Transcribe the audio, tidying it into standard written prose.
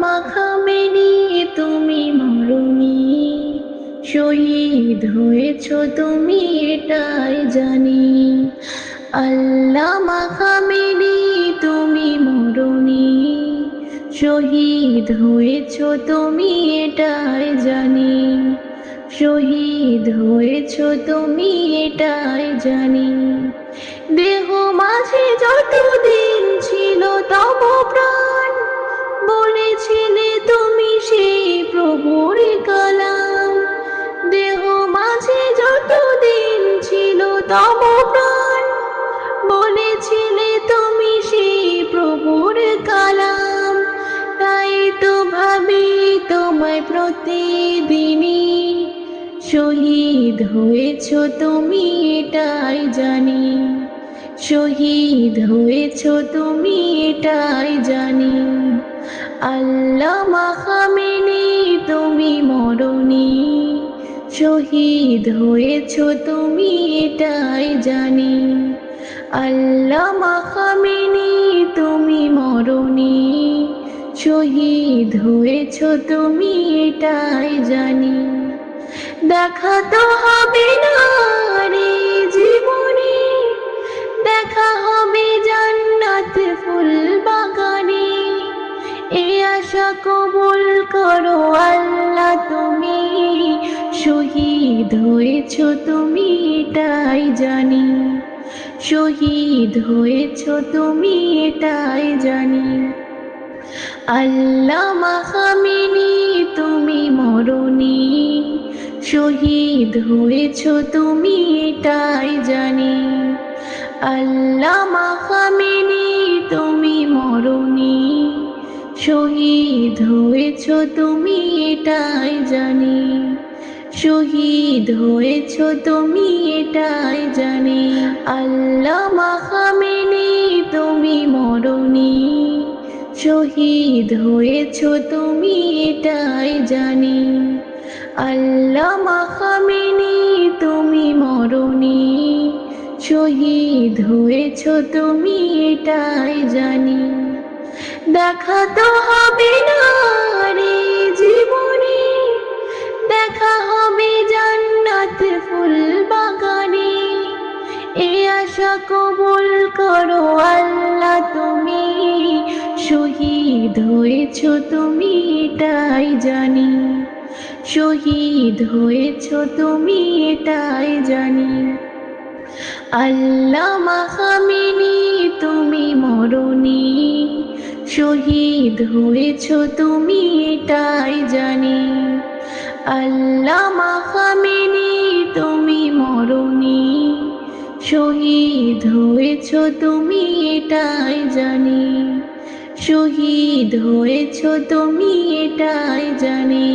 মাখামেনি তুমি মরণি, শহীদ হয়েছ তুমি এটাই জানি। আল্লাহ মাখামেনি তুমি মরণি, শহীদ হয়েছ তুমি এটাই জানি। শহীদ হয়েছ তুমি এটাই জানি। দেহ মাঝে যতদিন ছিল তব প্রাণ, বলেছিলে তুমি সেই প্রভুর কালাম। দেহ মাঝে যতদিন ছিল তব প্রাণ, বলেছিলে তুমি সেই প্রভুর কালাম। তাই তো ভাবি তোমায় প্রতিদিনই, শহীদ হয়েছ তুমি এটাই জানি। শহীদ হয়েছ তুমি এটাই জানি। আল্লাহ মাখামেনি তুমি মরণি, শহীদ হয়েছ তুমি এটাই জানি। আল্লাহ মাখামেনি তুমি মরণি, শহীদ হয়েছ তুমি এটাই জানি। দেখা তো হবে না রে জীবনে, দেখা হবে জান্নাত ফুল বাগানে। এ আশা কবুল করো আল্লাহ তুমি, শহীদ হয়েছ তুমি এটাই জানি। শহীদ হয়েছ তুমি এটাই জানি। আল্লাহ মাখামেনি তুমি মরণি, শহীদ হয়েছ তুমি এটাই জানি। আল্লাহ মাখামেনি তুমি মরণি, শহীদ হয়েছ তুমি এটাই জানি। শহীদ হয়েছ তুমি এটাই জানি। আল্লাহ মাখামেনি তুমি মরণি, শহীদ হয়েছ তুমি এটাই জানি। আল্লাহ মাখামেনি তুমি মরণি, শহীদ হয়েছ তুমি এটাই জানি। দেখা তো হবে না রে জীবনে, দেখা হবে জান্নাত ফুল বাগানে। এ আশা কবুল করো আল্লাহ তুমি, শহীদ হয়েছ তুমি এটাই জানি। শহীদ হয়েছ তুমি এটাই জানি। আল্লাহ মাখামেনি তুমি মরণি, শহীদ হয়েছ তুমি এটাই জানি। আল্লাহ মাখামেনি তুমি মরণি, শহীদ হয়েছ তুমি এটাই জানি। শহীদ হয়েছ তুমি এটাই জানি।